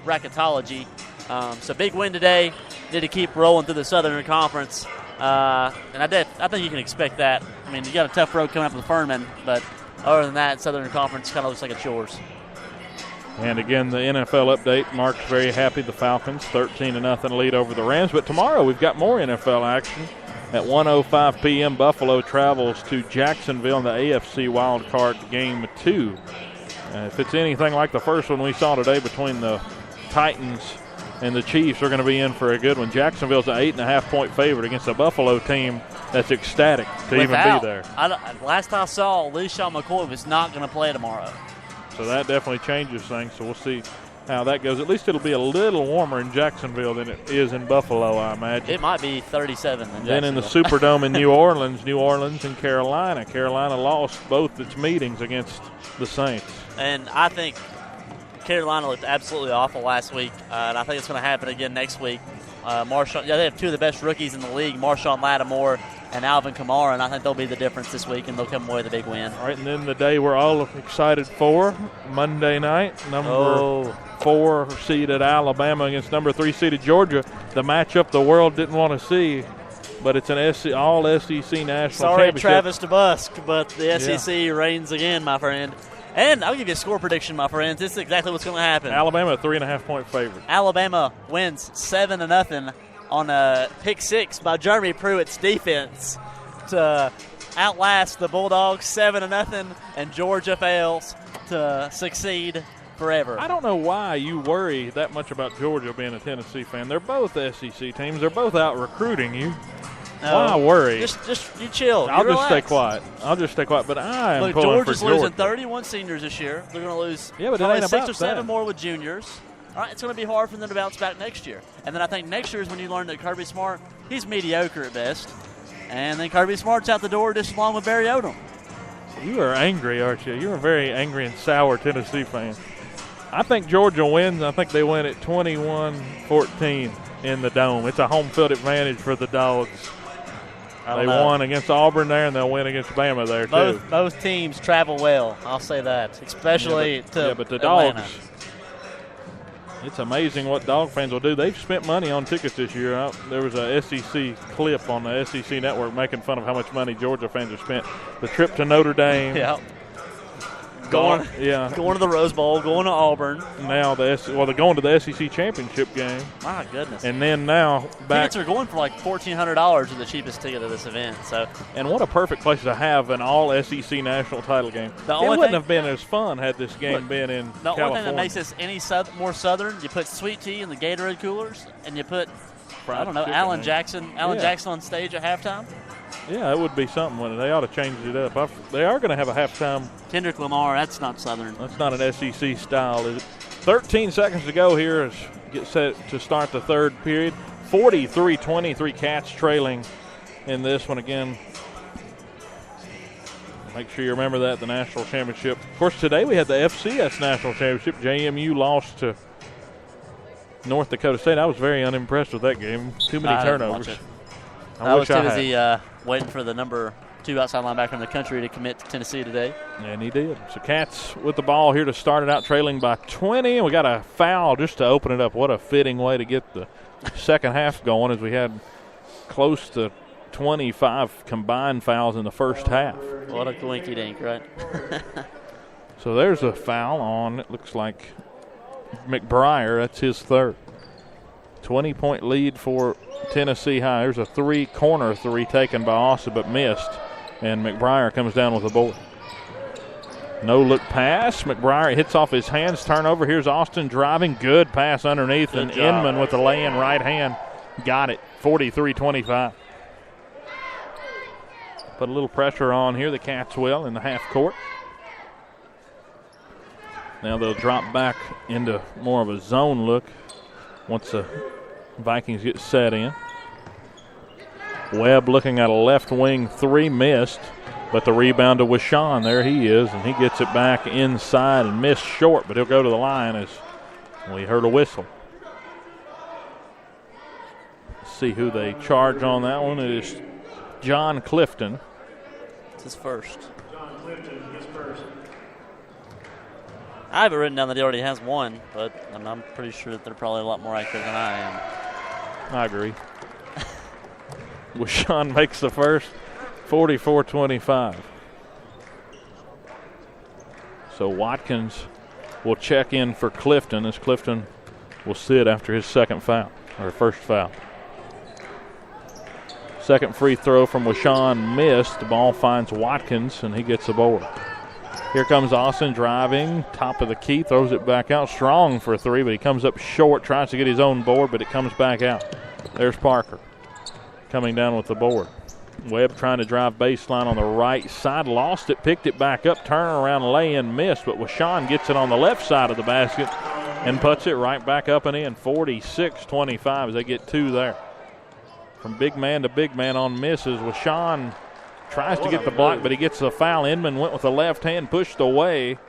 bracketology. So big win today. Need to keep rolling through the Southern Conference. And I think you can expect that. I mean, you got a tough road coming up with Furman, but other than that, Southern Conference kind of looks like it's yours. And again, the NFL update. Mark's very happy. The Falcons 13-0 lead over the Rams. But tomorrow we've got more NFL action. At 1:05 p.m., Buffalo travels to Jacksonville in the AFC Wild Card Game 2. If it's anything like the first one we saw today between the Titans and the Chiefs, are going to be in for a good one. Jacksonville's an 8.5-point favorite against a Buffalo team that's ecstatic to even be there. Last I saw, LeSean McCoy was not going to play tomorrow. So that definitely changes things. So we'll see how that goes. At least it'll be a little warmer in Jacksonville than it is in Buffalo, I imagine. It might be 37 in Jacksonville. Then in the Superdome in New Orleans and Carolina. Carolina lost both its meetings against the Saints. And I think Carolina looked absolutely awful last week, and I think it's going to happen again next week. They have two of the best rookies in the league, Marshawn Lattimore and Alvin Kamara, and I think they'll be the difference this week, and they'll come away with a big win. All right, and then the day we're all excited for, Monday night, number 4 seeded Alabama against number 3 seeded Georgia, the matchup the world didn't want to see, but it's an all-SEC national championship. Sorry, Travis DeBusk, but the SEC reigns again, my friend. And I'll give you a score prediction, my friends. This is exactly what's going to happen. Alabama, a 3.5-point favorite. Alabama wins 7-0 on a pick 6 by Jeremy Pruitt's defense to outlast the Bulldogs 7-0, and Georgia fails to succeed forever. I don't know why you worry that much about Georgia being a Tennessee fan. They're both SEC teams. They're both out recruiting you. No, why worry? Just you chill. I'll just stay quiet. But I am pulling for Georgia. Georgia's losing 31 seniors this year. They're going to lose probably 6 or 7 more with juniors. All right, it's going to be hard for them to bounce back next year. And then I think next year is when you learn that Kirby Smart, he's mediocre at best. And then Kirby Smart's out the door just along with Barry Odom. You are angry, aren't you? You're a very angry and sour Tennessee fan. I think Georgia wins. I think they win at 21-14 in the Dome. It's a home field advantage for the Dogs. They won against Auburn there, and they'll win against Bama there, too. Both teams travel well, I'll say that, especially to but the Atlanta. Dogs, it's amazing what Dog fans will do. They've spent money on tickets this year. There was a SEC clip on the SEC network making fun of how much money Georgia fans have spent. The trip to Notre Dame. Yeah. Going to the Rose Bowl, going to Auburn. Now they're going to the SEC championship game. My goodness! And then now back. Tickets are going for like $1,400 for the cheapest ticket of this event. So, and what a perfect place to have an all SEC national title game. It wouldn't have been as fun had this game been in California. The only thing that makes this any more southern, you put sweet tea in the Gatorade coolers, and you put Alan Jackson on stage at halftime. Yeah, it would be something, wouldn't it? They ought to change it up. They are going to have a halftime. Kendrick Lamar, that's not Southern. That's not an SEC style, is it? 13 seconds to go here as get set to start the third period. 43-23 Cats trailing in this one again. Make sure you remember that, the national championship. Of course, today we had the FCS national championship. JMU lost to North Dakota State. I was very unimpressed with that game. Too many turnovers. I was too busy waiting for the number 2 outside linebacker in the country to commit to Tennessee today. And he did. So Cats with the ball here to start it out, trailing by 20. And we got a foul just to open it up. What a fitting way to get the second half going, as we had close to 25 combined fouls in the first half. What a coinky dink, right? So there's a foul on, it looks like, McBriar. That's his third. 20-point lead for Tennessee High. There's a corner three taken by Austin but missed, and McBriar comes down with the board. No-look pass. McBriar hits off his hands. Turnover. Here's Austin driving. Good pass underneath, and Inman with the lay-in right hand. Got it. 43-25. Put a little pressure on here, the Cats will, in the half court. Now they'll drop back into more of a zone look once the Vikings get set in. Webb looking at a left wing three, missed, but the rebound to Wishon, there he is, and he gets it back inside and missed short, but he'll go to the line as we heard a whistle. Let's see who they charge on that one. It is John Clifton. It's his first. John Clifton, his first. I have it written down that he already has one, but I'm pretty sure that they're probably a lot more accurate than I am. I agree. Washawn makes the first, 44-25. So Watkins will check in for Clifton as Clifton will sit after his second foul, or first foul. Second free throw from Washawn missed. The ball finds Watkins, and he gets the board. Here comes Austin driving, top of the key, throws it back out. Strong for a three, but he comes up short, tries to get his own board, but it comes back out. There's Parker coming down with the board. Webb trying to drive baseline on the right side, lost it, picked it back up, turn around, lay in, missed, but Washawn gets it on the left side of the basket and puts it right back up and in. 46-25 as they get two there. From big man to big man on misses. Washawn tries to get the block, but he gets the foul. Inman went with the left hand, pushed away,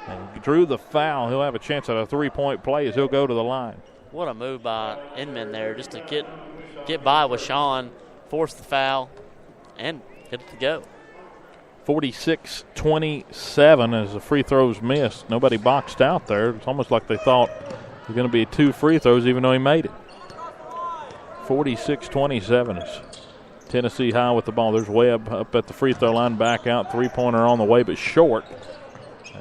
and drew the foul. He'll have a chance at a three-point play as he'll go to the line. What a move by Inman there, just to get by Washawn, force the foul, and get it to go. 46-27 as the free throws missed. Nobody boxed out there. It's almost like they thought it was going to be two free throws even though he made it. 46-27 is Tennessee High with the ball. There's Webb up at the free throw line, back out. Three-pointer on the way, but short.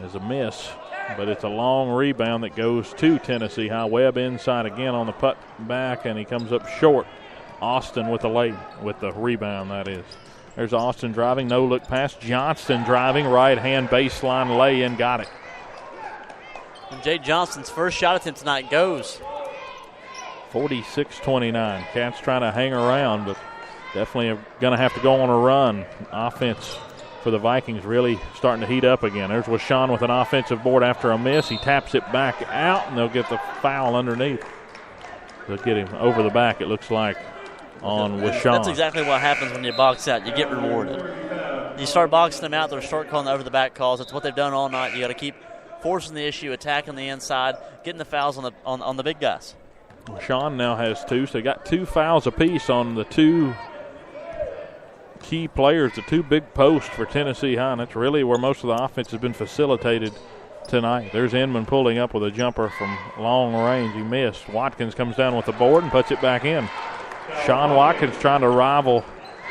As a miss, but it's a long rebound that goes to Tennessee High. Webb inside again on the put back, and he comes up short. Austin with the rebound, that is. There's Austin driving, no-look pass. Johnston driving, right-hand baseline lay-in, got it. And Jay Johnston's first shot attempt tonight goes. 46-29. Cats trying to hang around, but definitely going to have to go on a run. Offense for the Vikings really starting to heat up again. There's Washawn with an offensive board after a miss. He taps it back out, and they'll get the foul underneath. They'll get him over the back, it looks like, on Washawn. That's exactly what happens when you box out. You get rewarded. You start boxing them out, they'll start calling the over-the-back calls. That's what they've done all night. You got to keep forcing the issue, attacking the inside, getting the fouls on the big guys. Washawn now has two, so they got two fouls apiece on the two key players, the two big posts for Tennessee High, and that's really where most of the offense has been facilitated tonight. There's Inman pulling up with a jumper from long range. He missed. Watkins comes down with the board and puts it back in. Sean Watkins trying to rival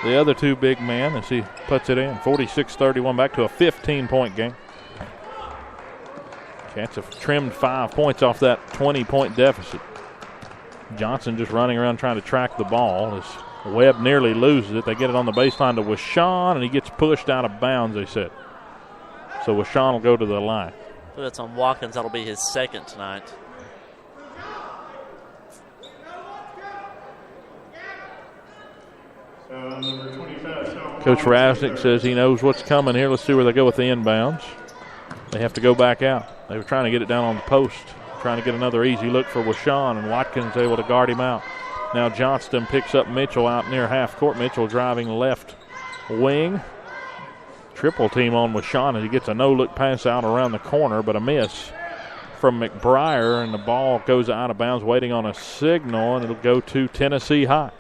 the other two big men as he puts it in. 46-31, back to a 15-point game. Cats have trimmed 5 points off that 20-point deficit. Johnson just running around trying to track the ball as Webb nearly loses it. They get it on the baseline to Washawn, and he gets pushed out of bounds, they said. So Washawn will go to the line. So that's on Watkins. That'll be his second tonight. Coach Rasnick says he knows what's coming here. Let's see where they go with the inbounds. They have to go back out. They were trying to get it down on the post, trying to get another easy look for Washawn, and Watkins able to guard him out. Now Johnston picks up Mitchell out near half court. Mitchell driving left wing. Triple team on Washawn as he gets a no-look pass out around the corner, but a miss from McBriar, and the ball goes out of bounds waiting on a signal, and it'll go to Tennessee High.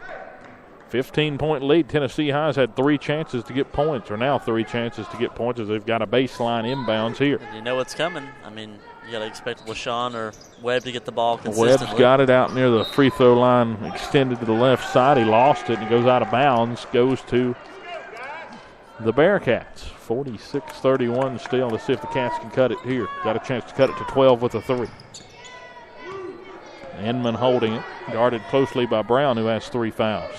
15-point lead. Tennessee High's had 3 chances to get points, or now 3 chances to get points as they've got a baseline inbounds here. And you know what's coming. I mean, you got to expect Washawn or Webb to get the ball consistently. Webb's got it out near the free throw line, extended to the left side. He lost it and it goes out of bounds, goes to the Bearcats. 46-31 still. Let's see if the Cats can cut it here. Got a chance to cut it to 12 with a 3. Inman holding it, guarded closely by Brown, who has 3 fouls.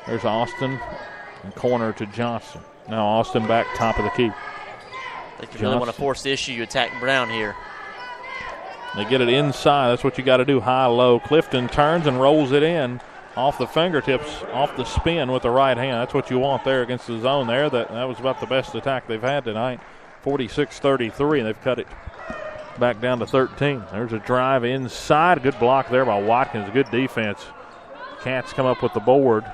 There's Austin, and corner to Johnson. Now Austin back top of the key. I think you really want to force the issue. You attack Brown here. They get it inside. That's what you got to do, high-low. Clifton turns and rolls it in off the fingertips, off the spin with the right hand. That's what you want there against the zone there. That was about the best attack they've had tonight. 46-33, and they've cut it back down to 13. There's a drive inside. Good block there by Watkins. Good defense. Cats come up with the board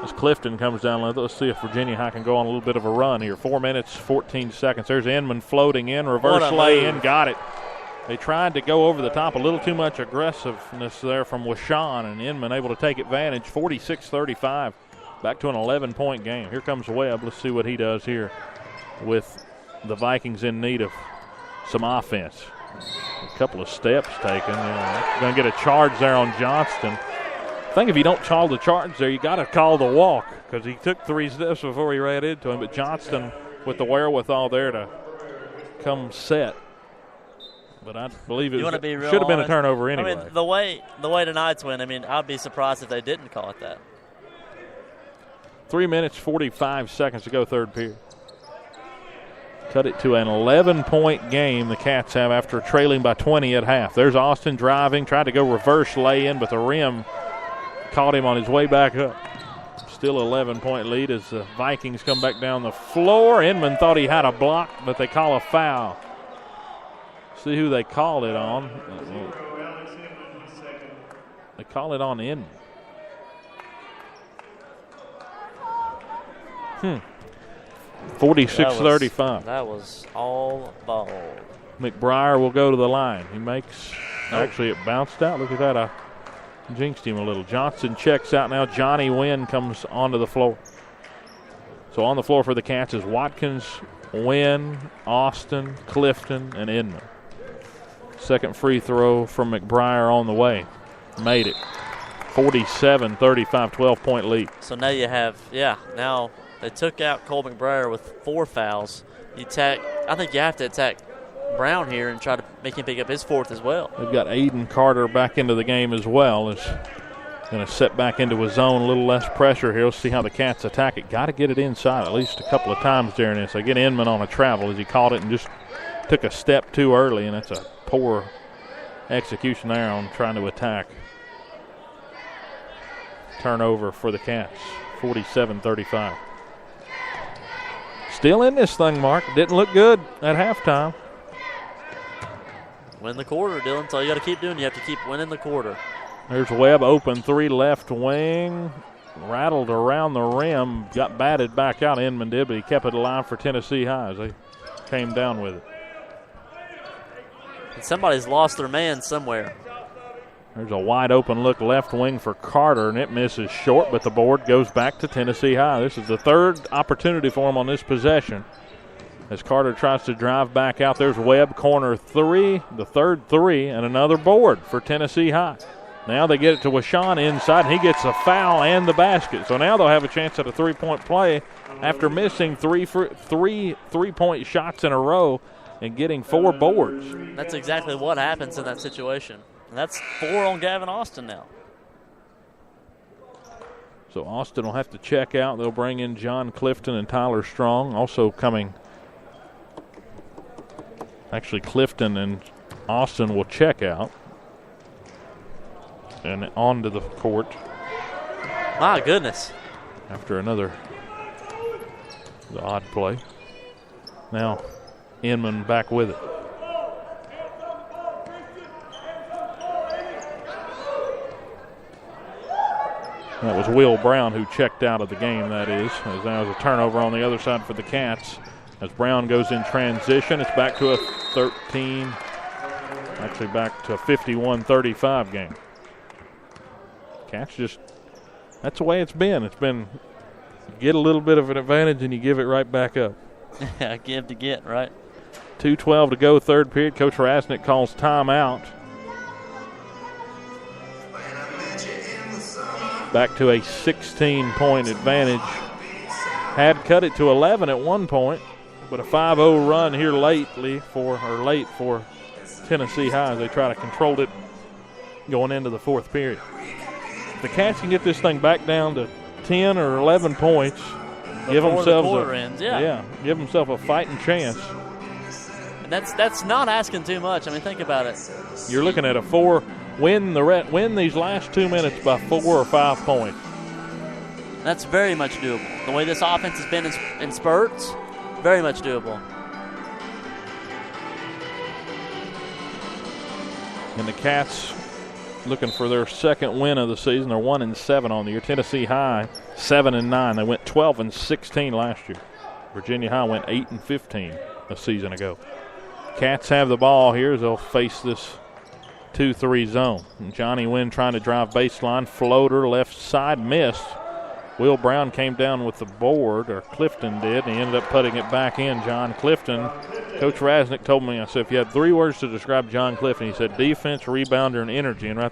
as Clifton comes down. Let's see if Virginia High can go on a little bit of a run here. 4 minutes, 14 seconds. There's Inman floating in. Reverse lay in. Got it. They tried to go over the top. A little too much aggressiveness there from Washawn, and Inman able to take advantage. 46-35. Back to an 11-point game. Here comes Webb. Let's see what he does here with the Vikings in need of some offense. A couple of steps taken. Going to get a charge there on Johnston. I think if you don't call the charge there, you got to call the walk because he took 3 steps before he ran into him. But Johnston with the wherewithal there to come set. But I believe it should have been a turnover anyway. I mean, the way tonight's went, I mean, I'd be surprised if they didn't call it that. 3 minutes, 45 seconds to go, third period. Cut it to an 11-point game the Cats have after trailing by 20 at half. There's Austin driving, tried to go reverse lay-in, but the rim caught him on his way back up. Still 11-point lead as the Vikings come back down the floor. Inman thought he had a block, but they call a foul. See who they called it on. They call it on Inman. 46-35. That was all ball. McBriar will go to the line. He makes, actually it bounced out. Look at that. I jinxed him a little. Johnson checks out now. Johnny Wynn comes onto the floor. So on the floor for the Cats is Watkins, Wynn, Austin, Clifton, and Inman. Second free throw from McBriar on the way. Made it. 47-35, 12-point lead. So now you have, now they took out Cole McBriar with 4 fouls. I think you have to attack Brown here and try to make him pick up his 4th as well. They've got Aiden Carter back into the game as well. Is going to set back into his zone, a little less pressure here. We'll see how the Cats attack it. Got to get it inside at least a couple of times during this. They get Inman on a travel as he caught it and just took a step too early, and that's a poor execution there on trying to attack. Turnover for the Cats, 47-35. Still in this thing, Mark. Didn't look good at halftime. Win the quarter, Dylan. That's all you got to keep doing. You have to keep winning the quarter. There's Webb open 3 left wing. Rattled around the rim. Got batted back out. Inman did, but he kept it alive for Tennessee High as they came down with it. And somebody's lost their man somewhere. There's a wide open look left wing for Carter, and it misses short, but the board goes back to Tennessee High. This is the 3rd opportunity for him on this possession. As Carter tries to drive back out, there's Webb, corner 3, the 3rd 3, and another board for Tennessee High. Now they get it to Washawn inside, and he gets a foul and the basket. So now they'll have a chance at a 3-point play after missing three 3-point shots in a row and getting 4 boards. That's exactly what happens in that situation. And that's 4 on Gavin Austin now. So Austin will have to check out. They'll bring in John Clifton and Tyler Strong. Also coming, actually Clifton and Austin will check out. And onto the court. My goodness. After the odd play. Now Inman back with it. That was Will Brown who checked out of the game, that is. As now is a turnover on the other side for the Cats. As Brown goes in transition, it's back to a 51-35 game. Cats just, that's the way it's been. It's been, you get a little bit of an advantage and you give it right back up. Yeah, give to get, right? 2:12 to go, third period. Coach Rasnick calls timeout. Back to a 16-point advantage. Had cut it to 11 at one point, but a 5-0 run here late for Tennessee High as they try to control it going into the 4th period. If the Cats can get this thing back down to 10 or 11 points, give themselves give themselves a fighting chance. And that's not asking too much. I mean, think about it. You're looking at a 4. Win these last 2 minutes by 4 or 5 points. That's very much doable. The way this offense has been in spurts, very much doable. And the Cats looking for their 2nd win of the season. They're 1-7 on the year. Tennessee High 7-9. They went 12-16 last year. Virginia High went 8-15 a season ago. Cats have the ball here as they'll face this 2-3 zone. And Johnny Wynn trying to drive baseline. Floater left side missed. Will Brown came down with the board, or Clifton did, and he ended up putting it back in. John Clifton Coach Rasnick told me, I said, if you had 3 words to describe John Clifton, he said defense, rebounder, and energy. And right